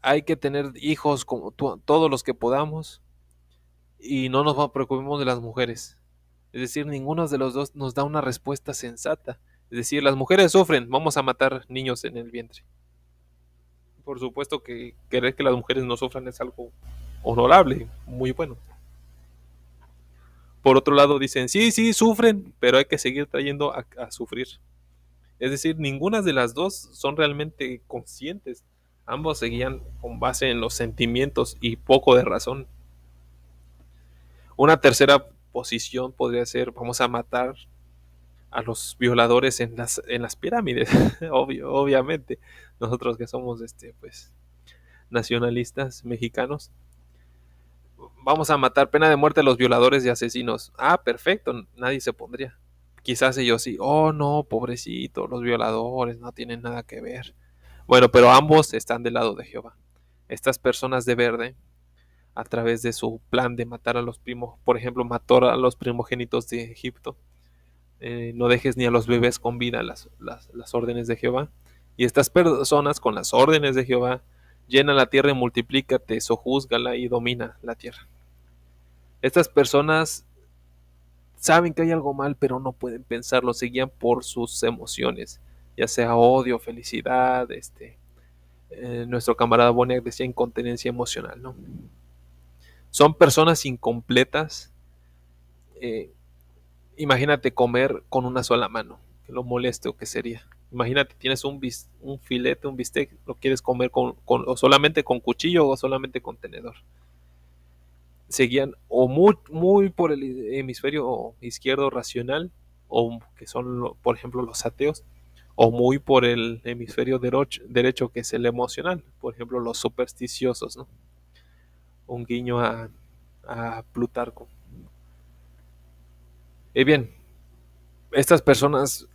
Hay que tener hijos como todos los que podamos y no nos preocupemos de las mujeres. Es decir, ninguno de los dos nos da una respuesta sensata. Es decir, las mujeres sufren, vamos a matar niños en el vientre. Por supuesto que querer que las mujeres no sufran es algo honorable, muy bueno. Por otro lado dicen, sí, sí, sufren, pero hay que seguir trayendo a sufrir. Es decir, ninguna de las dos son realmente conscientes. Ambos seguían con base en los sentimientos y poco de razón. Una tercera posición podría ser, vamos a matar a los violadores en las pirámides, obviamente. Nosotros que somos pues nacionalistas mexicanos, vamos a matar pena de muerte a los violadores y asesinos. Ah, perfecto, nadie se pondría. Quizás ellos sí, oh no, pobrecito, los violadores no tienen nada que ver. Bueno, pero ambos están del lado de Jehová. Estas personas de verde, a través de su plan de matar a los primos, por ejemplo, mató a los primogénitos de Egipto, no dejes ni a los bebés con vida las órdenes de Jehová. Y estas personas con las órdenes de Jehová llena la tierra y multiplícate, sojúzgala y domina la tierra. Estas personas saben que hay algo mal, pero no pueden pensarlo, se guían por sus emociones, ya sea odio, felicidad, nuestro camarada Boniek decía incontinencia emocional, ¿no? Son personas incompletas. eh, Imagínate comer con una sola mano, que lo molesto que sería. Imagínate, tienes un filete, un bistec, lo quieres comer o solamente con cuchillo o solamente con tenedor. Seguían o muy por el hemisferio izquierdo racional, o que son, por ejemplo, los ateos, o muy por el hemisferio derecho, que es el emocional, por ejemplo, los supersticiosos, ¿no? Un guiño a Plutarco. Y bien, estas personas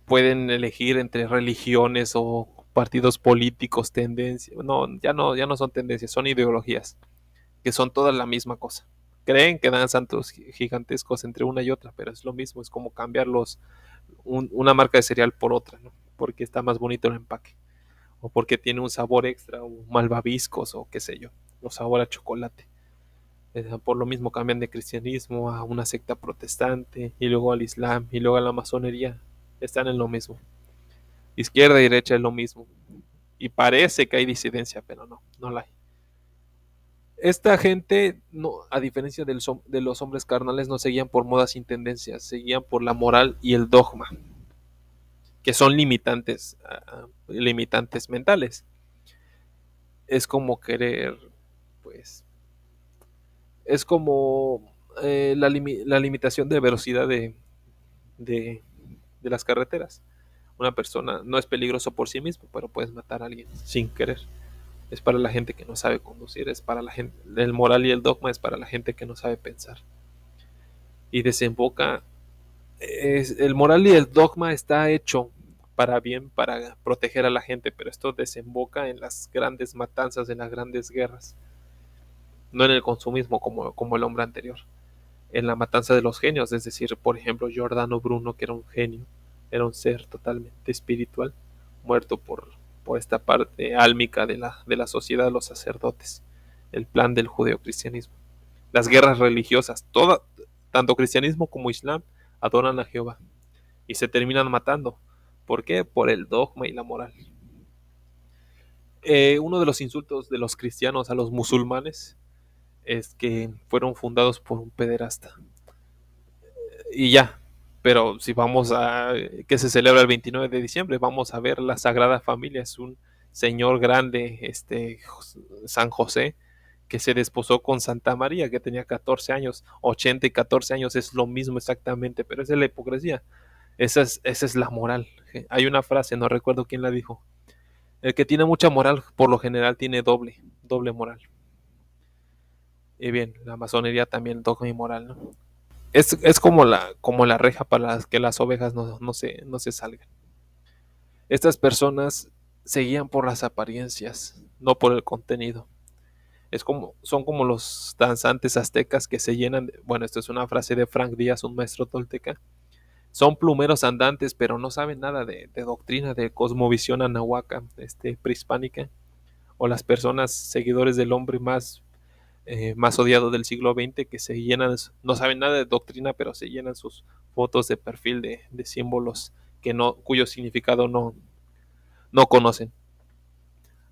pueden elegir entre religiones o partidos políticos, tendencias. No, ya no son tendencias, son ideologías, que son todas la misma cosa. Creen que dan santos gigantescos entre una y otra, pero es lo mismo, es como cambiar una marca de cereal por otra, ¿no? Porque está más bonito el empaque, o porque tiene un sabor extra, o malvaviscos, o qué sé yo, o sabor a chocolate. Por lo mismo cambian de cristianismo a una secta protestante, y luego al islam, y luego a la masonería. Están en lo mismo. Izquierda y derecha es lo mismo. Y parece que hay disidencia, pero no, no la hay. Esta gente, no, a diferencia de los hombres carnales, no seguían por modas y tendencias, seguían por la moral y el dogma, que son limitantes, limitantes mentales. Es como querer, pues, es como la limitación de velocidad de, de las carreteras. Una persona no es peligroso por sí mismo, pero puedes matar a alguien sin querer. Es para la gente que no sabe conducir, es para la gente, el moral y el dogma es para la gente que no sabe pensar. Y desemboca, el moral y el dogma está hecho para bien, para proteger a la gente, pero esto desemboca en las grandes matanzas, en las grandes guerras, no en el consumismo como el hombre anterior, en la matanza de los genios, es decir, por ejemplo, Giordano Bruno, que era un genio, era un ser totalmente espiritual, muerto por esta parte álmica de la sociedad, los sacerdotes, el plan del judeocristianismo. Las guerras religiosas, tanto cristianismo como islam, adoran a Jehová y se terminan matando. ¿Por qué? Por el dogma y la moral. Uno de los insultos de los cristianos a los musulmanes es que fueron fundados por un pederasta. Y ya, pero si vamos a que se celebra el 29 de diciembre, vamos a ver la Sagrada Familia, es un señor grande, San José, que se desposó con Santa María, que tenía 14 años, 80 y 14 años es lo mismo exactamente, pero esa es la hipocresía, esa es la moral. Hay una frase, no recuerdo quién la dijo, el que tiene mucha moral por lo general tiene doble moral. Y bien, la masonería también toca mi moral, ¿no? Es como la reja para que las ovejas no se salgan. Estas personas seguían por las apariencias, no por el contenido. Son como los danzantes aztecas que se llenan bueno, esto es una frase de Frank Díaz, un maestro tolteca. Son plumeros andantes, pero no saben nada de doctrina, de cosmovisión anahuaca, prehispánica, o las personas seguidores del hombre más odiado del siglo XX que se llenan, no saben nada de doctrina, pero se llenan sus fotos de perfil de símbolos cuyo significado no conocen.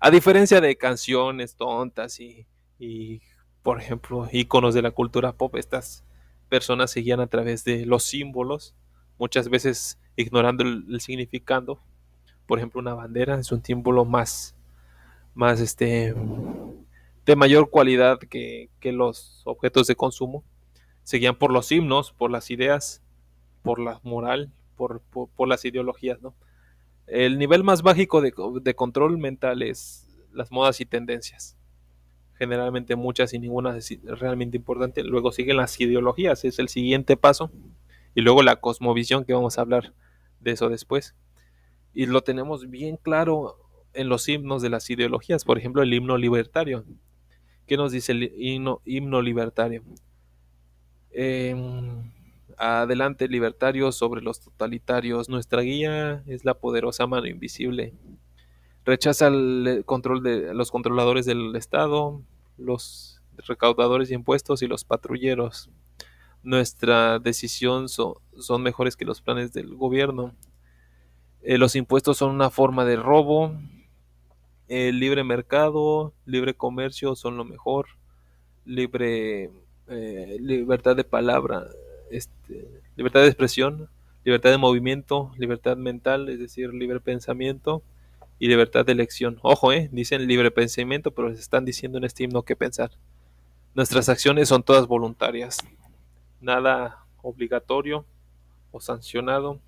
A diferencia de canciones tontas y, por ejemplo, íconos de la cultura pop, estas personas se guían a través de los símbolos, muchas veces ignorando el significado. Por ejemplo, una bandera es un símbolo más de mayor cualidad que los objetos de consumo. Se guían por los himnos, por las ideas, por la moral, por las ideologías, ¿no? El nivel más básico de control mental es las modas y tendencias. Generalmente muchas y ninguna es realmente importante. Luego siguen las ideologías, es el siguiente paso. Y luego la cosmovisión, que vamos a hablar de eso después. Y lo tenemos bien claro en los himnos de las ideologías. Por ejemplo, el himno libertario. ¿Qué nos dice el himno libertario? Eh, Adelante libertarios sobre los totalitarios. Nuestra guía es la poderosa mano invisible. Rechaza el control de los controladores del Estado, los recaudadores de impuestos y los patrulleros. Nuestra decisión son mejores que los planes del gobierno. Los impuestos son una forma de robo. El libre mercado, libre comercio son lo mejor. Libre libertad de palabra, libertad de expresión, libertad de movimiento, libertad mental, es decir, libre pensamiento y libertad de elección. Ojo, dicen libre pensamiento, pero les están diciendo en este himno qué pensar. Nuestras acciones son todas voluntarias, nada obligatorio o sancionado.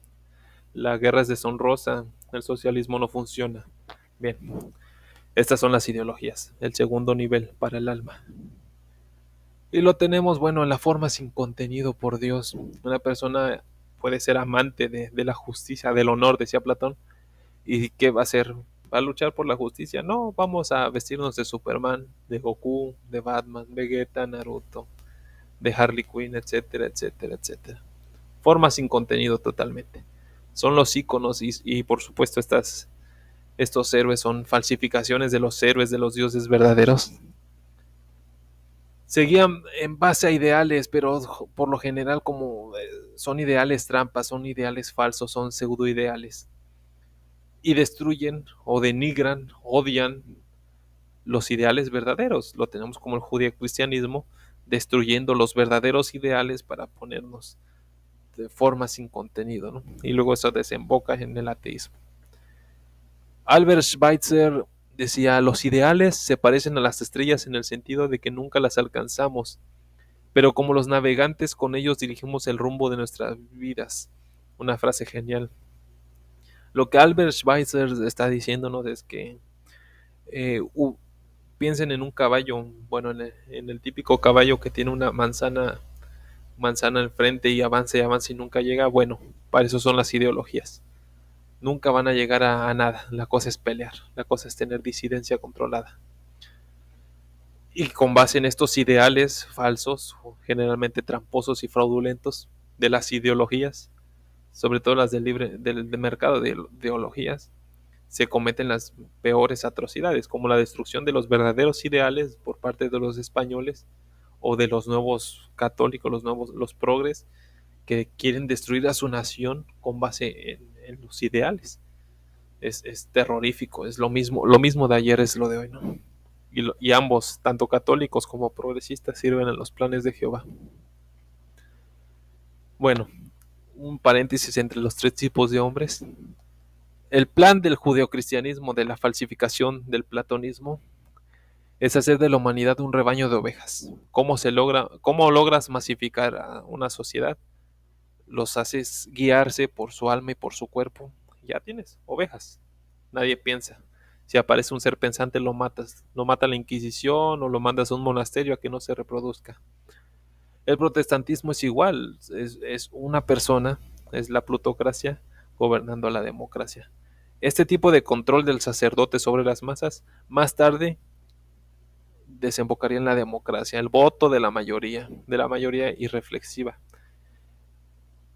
La guerra es deshonrosa, el socialismo no funciona. Bien, estas son las ideologías, el segundo nivel para el alma. Y lo tenemos, bueno, en la forma sin contenido, por Dios. Una persona puede ser amante de la justicia, del honor, decía Platón. ¿Y qué va a hacer? ¿Va a luchar por la justicia? No, vamos a vestirnos de Superman, de Goku, de Batman, Vegeta, Naruto, de Harley Quinn, etcétera, etcétera, etcétera. Forma sin contenido totalmente. Son los íconos y por supuesto estos héroes son falsificaciones de los héroes, de los dioses verdaderos. Seguían en base a ideales, pero por lo general como son ideales trampas, son ideales falsos, son pseudoideales. Y destruyen o denigran, odian los ideales verdaderos. Lo tenemos como el judeocristianismo, destruyendo los verdaderos ideales para ponernos de forma sin contenido, ¿no? Y luego eso desemboca en el ateísmo. Albert Schweitzer decía, los ideales se parecen a las estrellas en el sentido de que nunca las alcanzamos, pero como los navegantes con ellos dirigimos el rumbo de nuestras vidas. Una frase genial. Lo que Albert Schweitzer está diciéndonos es que eh, piensen en un caballo, bueno, en el típico caballo que tiene una manzana enfrente y avanza y avanza y nunca llega. Bueno, para eso son las ideologías. Nunca van a llegar a nada. La cosa es pelear, la cosa es tener disidencia controlada. Y con base en estos ideales falsos, generalmente tramposos y fraudulentos, de las ideologías, sobre todo las del mercado de ideologías, se cometen las peores atrocidades, como la destrucción de los verdaderos ideales por parte de los españoles o de los nuevos católicos, los progres, que quieren destruir a su nación con base en los ideales. Es terrorífico, es lo mismo de ayer es lo de hoy, ¿no? Y ambos, tanto católicos como progresistas, sirven en los planes de Jehová. Bueno, un paréntesis entre los tres tipos de hombres. El plan del judeocristianismo, de la falsificación del platonismo, es hacer de la humanidad un rebaño de ovejas. ¿Cómo logras masificar a una sociedad? Los haces guiarse por su alma y por su cuerpo. Ya tienes ovejas. Nadie piensa. Si aparece un ser pensante, lo matas. Lo mata la Inquisición o lo mandas a un monasterio a que no se reproduzca. El protestantismo es igual. Es una persona, es la plutocracia gobernando a la democracia. Este tipo de control del sacerdote sobre las masas, más tarde desembocaría en la democracia, el voto de la mayoría irreflexiva.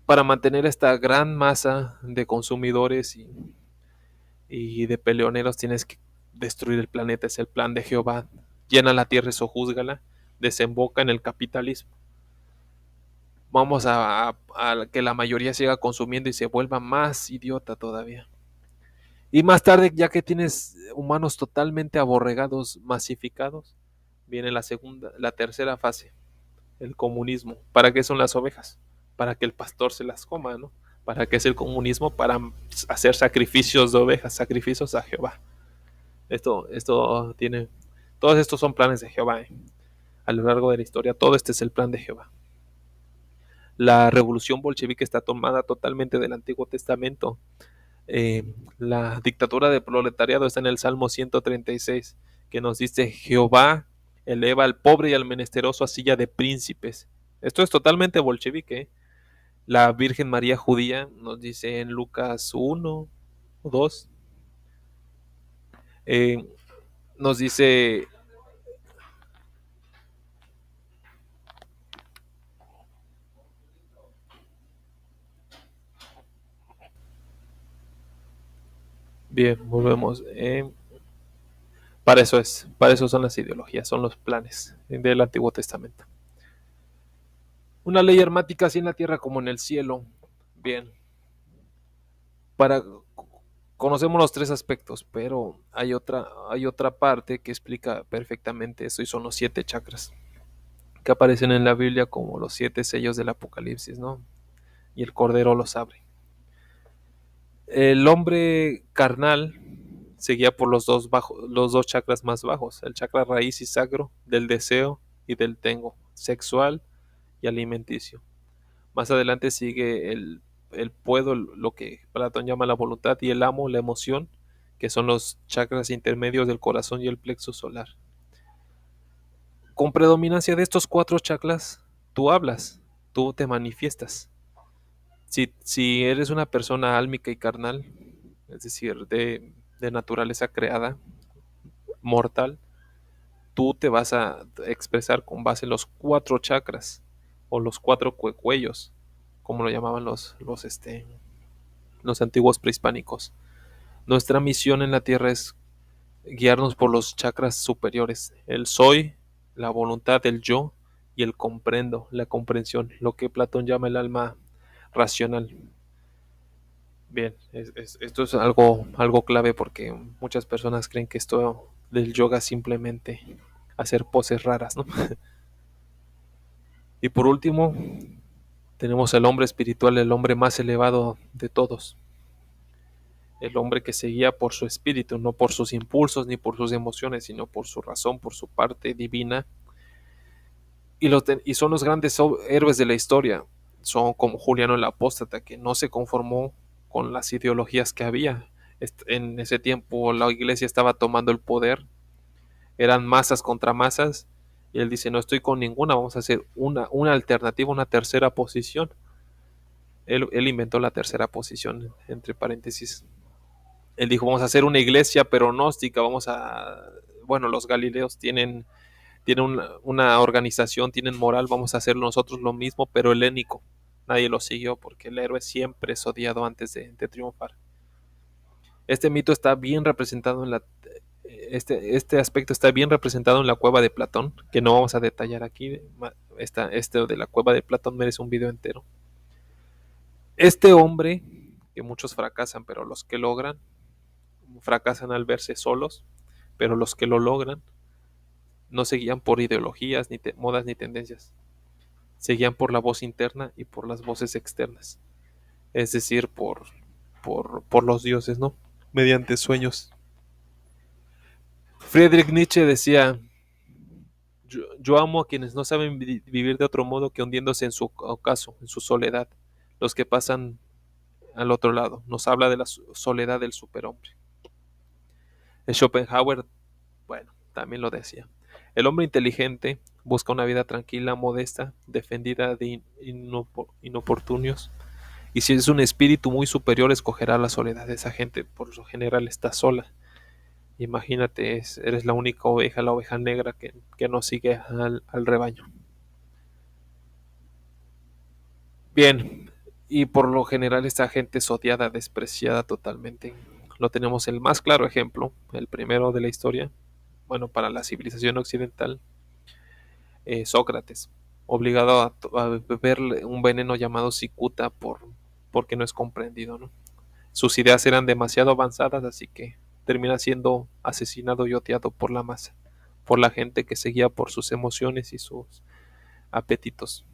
Para mantener esta gran masa de consumidores y de peleoneros tienes que destruir el planeta, es el plan de Jehová. Llena la tierra y sojúzgala, desemboca en el capitalismo. Vamos a que la mayoría siga consumiendo y se vuelva más idiota todavía. Y más tarde, ya que tienes humanos totalmente aborregados, masificados, viene la tercera fase, el comunismo. ¿Para qué son las ovejas? Para que el pastor se las coma, ¿no? ¿Para qué es el comunismo? Para hacer sacrificios de ovejas, sacrificios a Jehová. Esto tiene, todos estos son planes de Jehová, ¿eh? A lo largo de la historia, todo este es el plan de Jehová. La revolución bolchevique está tomada totalmente del Antiguo Testamento. La dictadura del proletariado está en el Salmo 136, que nos dice: Jehová eleva al pobre y al menesteroso a silla de príncipes. Esto es totalmente bolchevique, ¿eh? La Virgen María judía nos dice en Lucas 1 o 2, eh, nos dice, bien, volvemos. Para eso son las ideologías, son los planes del Antiguo Testamento. Una ley hermática así en la tierra como en el cielo. Bien, para conocemos los tres aspectos, pero hay otra parte que explica perfectamente eso y son los 7 chakras que aparecen en la Biblia como los 7 sellos del Apocalipsis, ¿no? Y el Cordero los abre. El hombre carnal se guía por los dos chakras más bajos, el chakra raíz y sacro, del deseo y del tengo, sexual y alimenticio. Más adelante sigue el puedo, lo que Platón llama la voluntad, y el amo, la emoción, que son los chakras intermedios del corazón y el plexo solar. Con predominancia de estos 4 chakras, tú hablas, tú te manifiestas. Si eres una persona álmica y carnal, es decir, de naturaleza creada, mortal, tú te vas a expresar con base en los 4 chakras o los 4 cuellos, como lo llamaban los antiguos prehispánicos. Nuestra misión en la tierra es guiarnos por los chakras superiores, el soy, la voluntad, el yo y el comprendo, la comprensión, lo que Platón llama el alma racional. Bien, esto es algo clave porque muchas personas creen que esto del yoga simplemente hacer poses raras, ¿no? Y por último, tenemos al hombre espiritual, el hombre más elevado de todos, el hombre que se guía por su espíritu, no por sus impulsos ni por sus emociones, sino por su razón, por su parte divina. Y son los grandes héroes de la historia. Son como Juliano el Apóstata, que no se conformó con las ideologías que había. En ese tiempo la iglesia estaba tomando el poder, eran masas contra masas, y él dice, no estoy con ninguna, vamos a hacer una alternativa, una tercera posición. Él inventó la tercera posición, entre paréntesis. Él dijo, vamos a hacer una iglesia pero gnóstica, bueno, los galileos tienen una organización, tienen moral, vamos a hacer nosotros lo mismo, pero helénico. Nadie lo siguió porque el héroe siempre es odiado antes de triunfar. Este mito está bien representado este aspecto está bien representado en la cueva de Platón, que no vamos a detallar aquí. Este de la cueva de Platón merece un video entero. Este hombre, que muchos fracasan, pero los que logran, fracasan al verse solos, pero los que lo logran no se guían por ideologías, ni modas, ni tendencias. Se guían por la voz interna y por las voces externas. Es decir, por los dioses, ¿no? Mediante sueños. Friedrich Nietzsche decía, yo amo a quienes no saben vivir de otro modo que hundiéndose en su ocaso, en su soledad, los que pasan al otro lado. Nos habla de la soledad del superhombre. Schopenhauer, bueno, también lo decía. El hombre inteligente busca una vida tranquila, modesta, defendida de inoportunios. Y si es un espíritu muy superior, escogerá la soledad. Esa gente por lo general está sola. Imagínate, eres la única oveja, la oveja negra que no sigue al rebaño. Bien, y por lo general esta gente es odiada, despreciada totalmente. Lo tenemos el más claro ejemplo, el primero de la historia, bueno, para la civilización occidental, Sócrates, obligado a beber un veneno llamado cicuta porque no es comprendido, ¿no? Sus ideas eran demasiado avanzadas, así que termina siendo asesinado y odiado por la masa, por la gente que seguía por sus emociones y sus apetitos.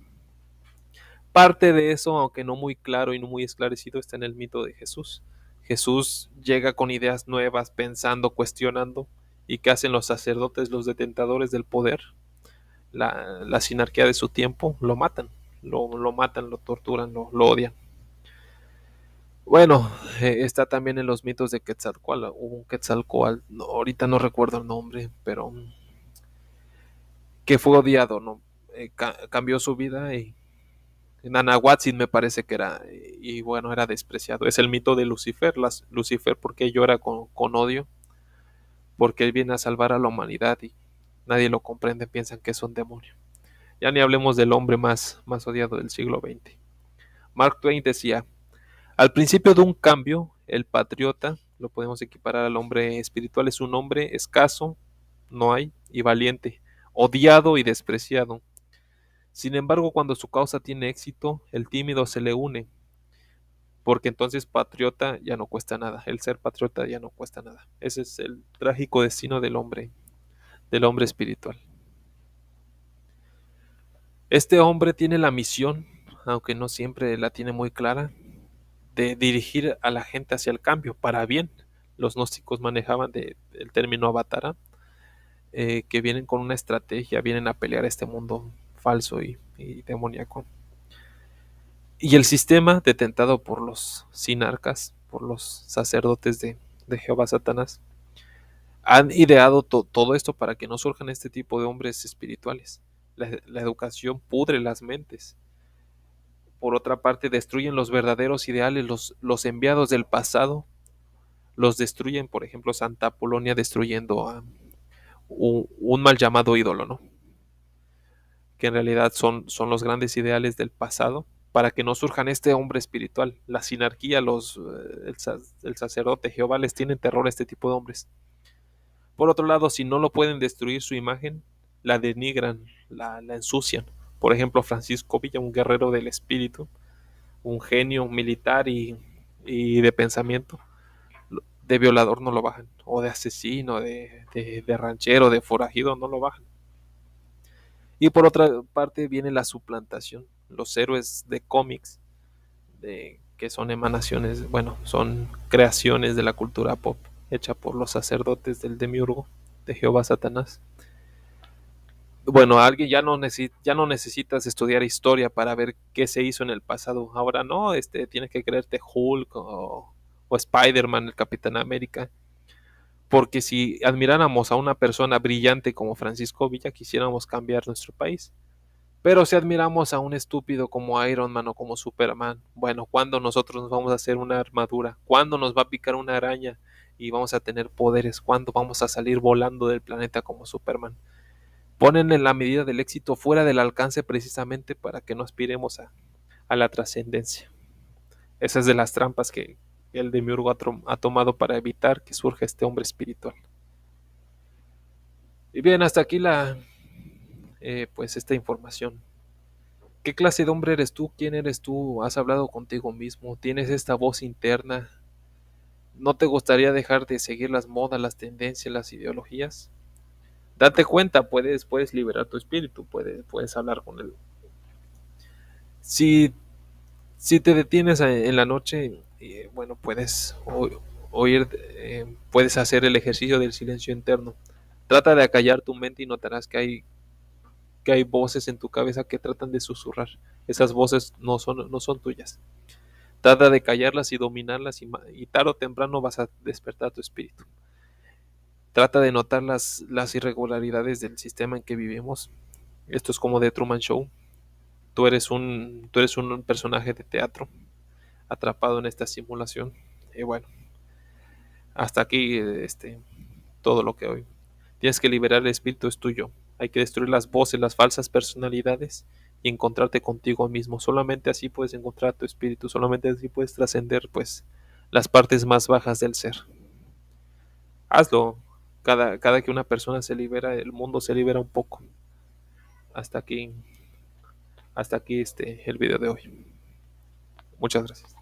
Parte de eso, aunque no muy claro y no muy esclarecido, está en el mito de Jesús. Jesús llega con ideas nuevas, pensando, cuestionando, y ¿qué hacen los sacerdotes, los detentadores del poder? La sinarquía de su tiempo, lo matan, lo matan, lo torturan, lo odian. Bueno, está también en los mitos de Quetzalcóatl. Hubo un Quetzalcóatl, no, ahorita no recuerdo el nombre, pero que fue odiado, ¿no? Cambió su vida y Nanahuatzin me parece que era, y bueno, era despreciado. Es el mito de Lucifer, Lucifer porque llora con odio, porque él viene a salvar a la humanidad y nadie lo comprende, piensan que es un demonio. Ya ni hablemos del hombre más odiado del siglo XX. Mark Twain decía, al principio de un cambio, el patriota, lo podemos equiparar al hombre espiritual, es un hombre escaso, no hay, y valiente, odiado y despreciado. Sin embargo, cuando su causa tiene éxito, el tímido se le une, porque entonces patriota ya no cuesta nada, el ser patriota ya no cuesta nada. Ese es el trágico destino del hombre espiritual. Este hombre tiene la misión, aunque no siempre la tiene muy clara, de dirigir a la gente hacia el cambio, para bien. Los gnósticos manejaban el término avatara, que vienen con una estrategia, vienen a pelear este mundo falso y demoníaco. Y el sistema, detentado por los sinarcas, por los sacerdotes de Jehová Satanás, han ideado todo esto para que no surjan este tipo de hombres espirituales. La educación pudre las mentes. Por otra parte, destruyen los verdaderos ideales, los enviados del pasado, los destruyen, por ejemplo, Santa Apolonia destruyendo a un mal llamado ídolo, ¿no? Que en realidad son los grandes ideales del pasado, para que no surjan este hombre espiritual. La sinarquía, el sacerdote Jehová les tienen terror a este tipo de hombres. Por otro lado, si no lo pueden destruir su imagen, la denigran, la ensucian. Por ejemplo, Francisco Villa, un guerrero del espíritu, un genio militar y de pensamiento, De violador no lo bajan, o de asesino, de ranchero, de forajido, no lo bajan. Y por otra parte viene la suplantación. Los héroes de cómics, que son emanaciones, bueno, son creaciones de la cultura pop, hecha por los sacerdotes del demiurgo, de Jehová Satanás. Bueno, alguien ya no necesitas estudiar historia para ver qué se hizo en el pasado. Ahora no, tienes que creerte Hulk o Spider-Man, el Capitán América. Porque si admiráramos a una persona brillante como Francisco Villa, quisiéramos cambiar nuestro país. Pero si admiramos a un estúpido como Iron Man o como Superman, bueno, ¿cuándo nosotros nos vamos a hacer una armadura? ¿Cuándo nos va a picar una araña y vamos a tener poderes? ¿Cuándo vamos a salir volando del planeta como Superman? Ponen en la medida del éxito fuera del alcance precisamente para que no aspiremos a la trascendencia. Esa es de las trampas que el demiurgo ha tomado para evitar que surja este hombre espiritual. Y bien, hasta aquí pues esta información. ¿Qué clase de hombre eres tú? ¿Quién eres tú? ¿Has hablado contigo mismo? ¿Tienes esta voz interna? ¿No te gustaría dejar de seguir las modas, las tendencias, las ideologías? Date cuenta, puedes liberar tu espíritu, puedes hablar con él. Si, si te detienes en la noche, bueno, puedes oír, puedes hacer el ejercicio del silencio interno. Trata de acallar tu mente y notarás que hay voces en tu cabeza que tratan de susurrar. Esas voces no son tuyas. Trata de callarlas y dominarlas y tarde o temprano vas a despertar tu espíritu. Trata de notar las irregularidades del sistema en que vivimos. Esto es como The Truman Show. Tú eres un personaje de teatro atrapado en esta simulación. Y bueno, hasta aquí todo lo que hoy. Tienes que liberar el espíritu, es tuyo. Hay que destruir las voces, las falsas personalidades y encontrarte contigo mismo. Solamente así puedes encontrar tu espíritu, solamente así puedes trascender pues las partes más bajas del ser. Hazlo. Cada que una persona se libera, el mundo se libera un poco. Hasta aquí, hasta aquí el video de hoy. Muchas gracias.